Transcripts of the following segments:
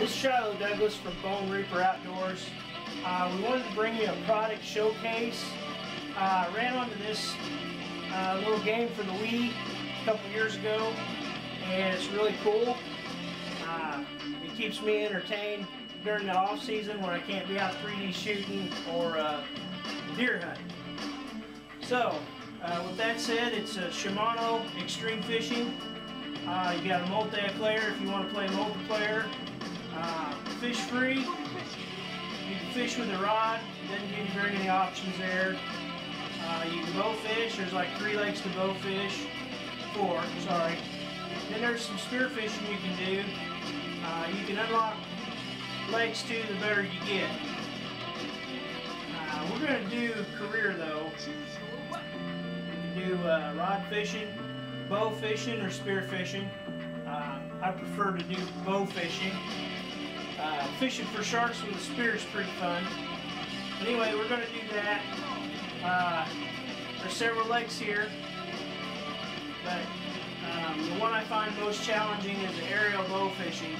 This is Shiloh Douglas from BoneReaperOutdoors. We wanted to bring you a product showcase. Ran onto this little game for the Wii a couple years ago, and it's really cool. It keeps me entertained during the off season when I can't be out 3D shooting or deer hunting. So, with that said, it's a Shimano Xtreme fishing. You got a multiplayer if you want to play multiplayer. Fish free. You can fish with a rod. It doesn't give you very many options there. You can bow fish. There's like 3 legs to bow fish. 4, sorry. Then there's some spear fishing you can do. You can unlock legs too the better you get. We're going to do career though. You can do rod fishing, bow fishing, or spear fishing. I prefer to do bow fishing. Fishing for sharks with a spear is pretty fun. Anyway, we're going to do that. There's several legs here, but the one I find most challenging is the aerial bow fishing.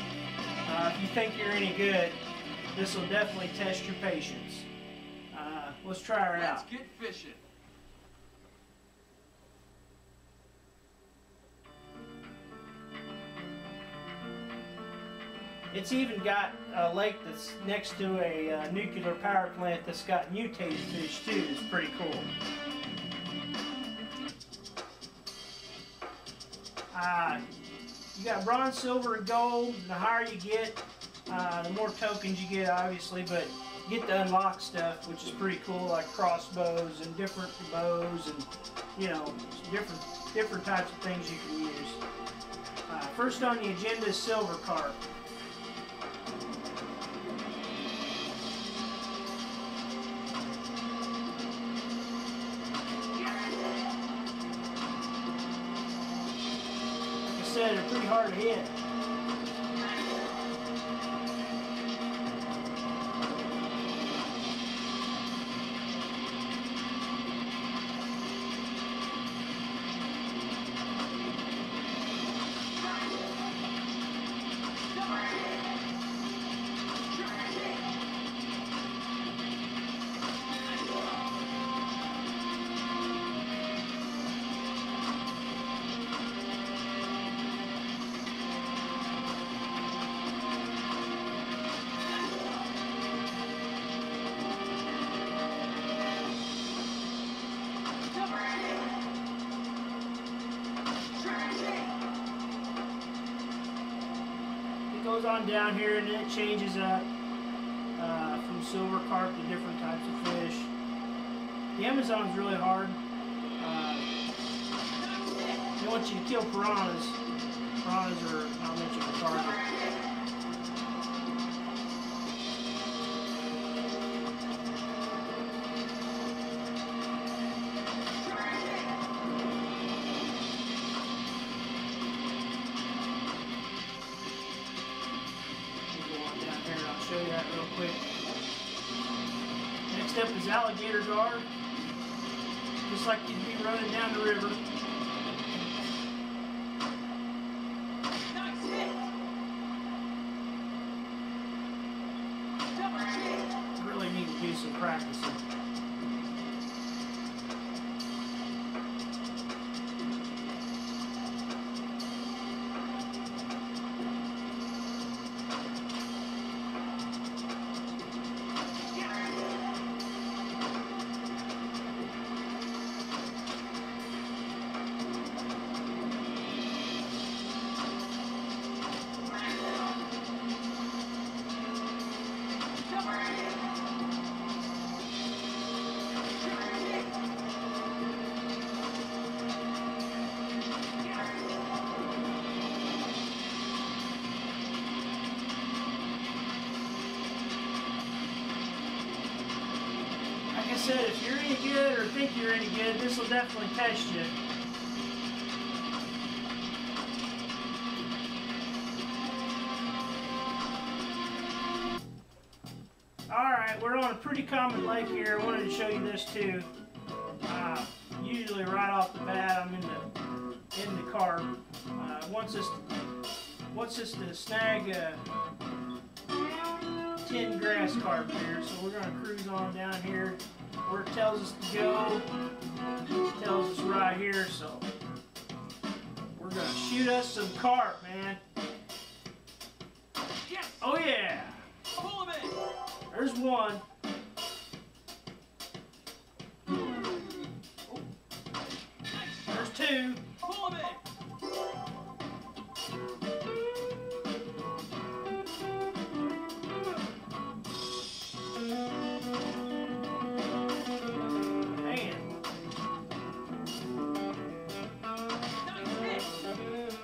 If you think you're any good, this will definitely test your patience. Let's try her out. Let's get fishing. It's even got a lake that's next to a nuclear power plant that's got mutated fish too. It's pretty cool. You got bronze, silver, and gold. The higher you get, the more tokens you get, obviously, but you get to unlock stuff, which is pretty cool, like crossbows and different bows and, you know, different types of things you can use. First on the agenda is silver carp. They're pretty hard to hit. Goes on down here and then it changes up from silver carp to different types of fish. The Amazon's really hard. They want you to kill piranhas. Piranhas are not much of a target. Show you that real quick. Next up is alligator guard. Just like you'd be running down the river. Nice hit. Really need to do some practicing. Like I said, if you're any good or think you're any good, this will definitely test you. Alright, we're on a pretty common lake here. I wanted to show you this too. Usually right off the bat I'm in the carp. Wants us to snag tin grass carp here, so we're going to cruise on down here where it tells us to go. It tells us right here, so we're going to shoot us some carp, man. Yes. Oh yeah! Pull him in. There's one. There's two. Pull him in. Man. Nice hit.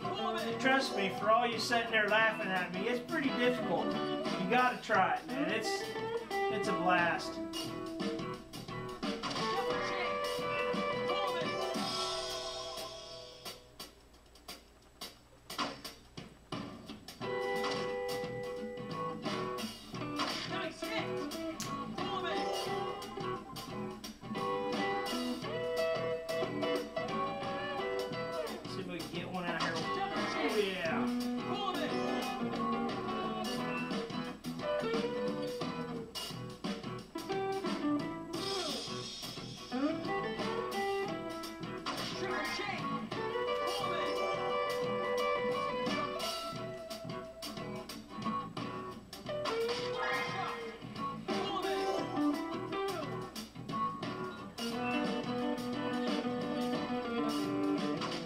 Pull him in. Trust me, for all you sitting there laughing at me, it's pretty difficult. You gotta try it, man. It's a blast. Double change. Pull him in. Nice hit. Pull him in. See if we can get one out here. Double Oh change. yeah. Pull him in. Triple change. Pull him in. Shot. Pull him in.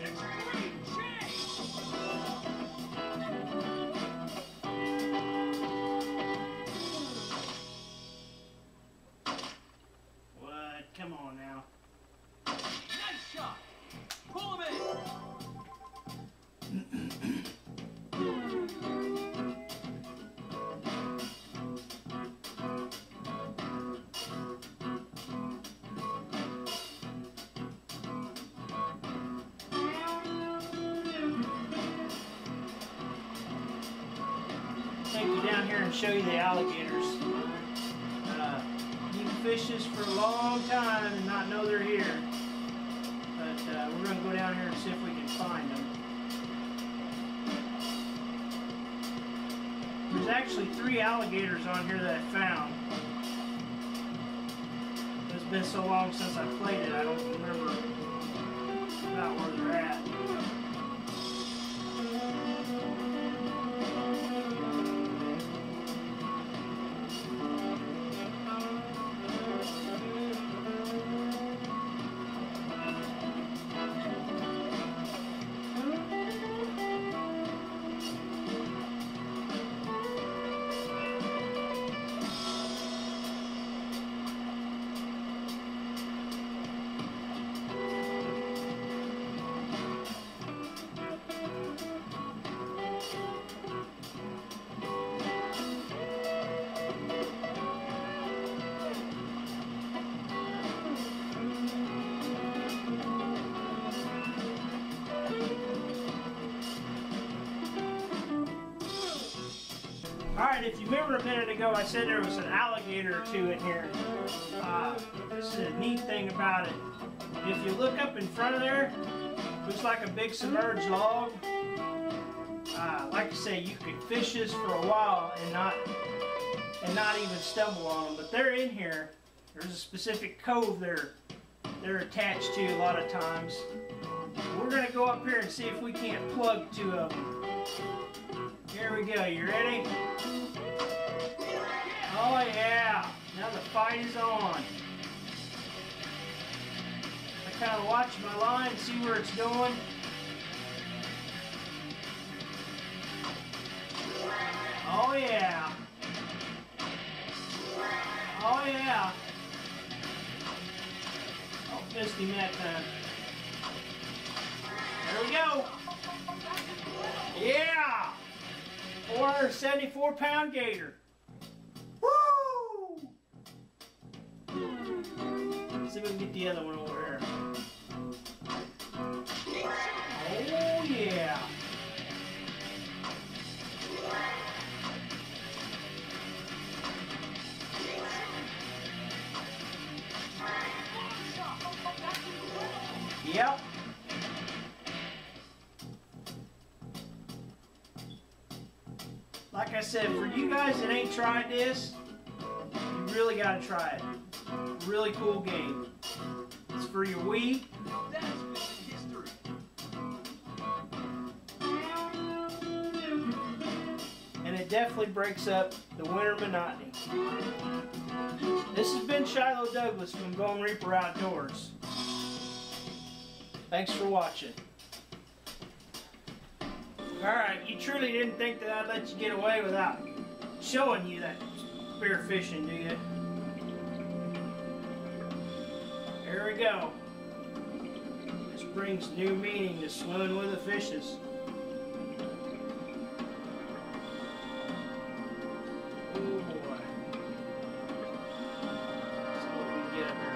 Extreme change. What? Come on now. Nice shot. Pull him in. Take you down here and show you the alligators. You can fish this for a long time and not know they're here. But we're going to go down here and see if we can find them. There's actually 3 alligators on here that I found. It's been so long since I played it, I don't remember about where they're at. Alright, if you remember a minute ago, I said there was an alligator or two in here. This is a neat thing about it. If you look up in front of there, looks like a big submerged log. Like I say, you could fish this for a while and not even stumble on them. But they're in here. There's a specific cove they're attached to a lot of times. We're gonna go up here and see if we can't plug 2 of them. Here we go. You ready? Oh yeah! Now the fight is on. I kind of watch my line, see where it's going. Oh yeah! Oh yeah! Oh, missed him that time. There we go! Yeah! 474-pound gator. Woo! Let's see if we can get the other one over here. Oh yeah! Yep. Like I said, for you guys that ain't tried this, you really got to try it. Really cool game. It's for your Wii. That's history. And it definitely breaks up the winter monotony. This has been Shiloh Douglas from Bone Reaper Outdoors. Thanks for watching. Alright, you truly didn't think that I'd let you get away without showing you that spear fishing, do you? There we go. This brings new meaning to swimming with the fishes. Oh boy. Let's see what we can get up here.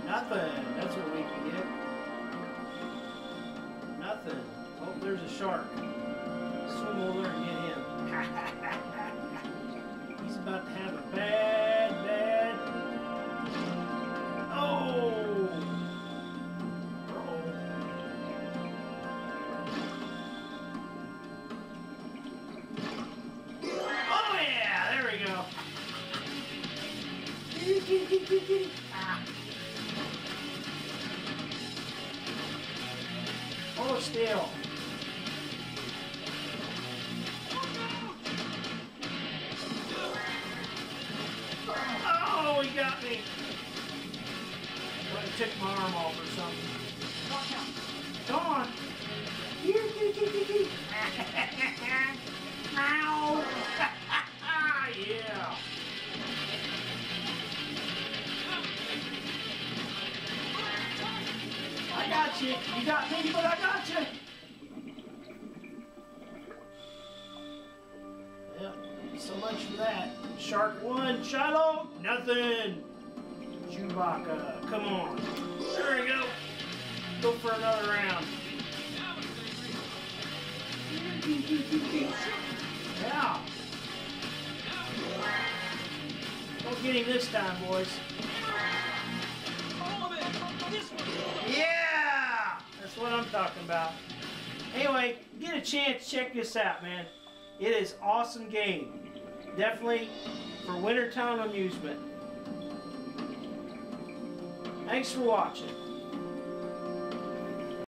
Nothing. That's what we can get. Nothing. Oh, there's a shark. Swim over there and get him. He's about to have a bad. Oh! Oh yeah! There we go. Ah. Hold still. Oh, he got me. Well, he took my arm off or something. Watch out. Come on. Ow. Yeah. I got you. You got me, but I got you. Yep. So much for that. Shark 1. Shiloh. Nothing. Chewbacca. Come on. There we go. Go for another round. Yeah. Don't get him this time, boys. Yeah! That's what I'm talking about. Anyway, get a chance, check this out, man. It is awesome game. Definitely for wintertime amusement. Thanks for watching.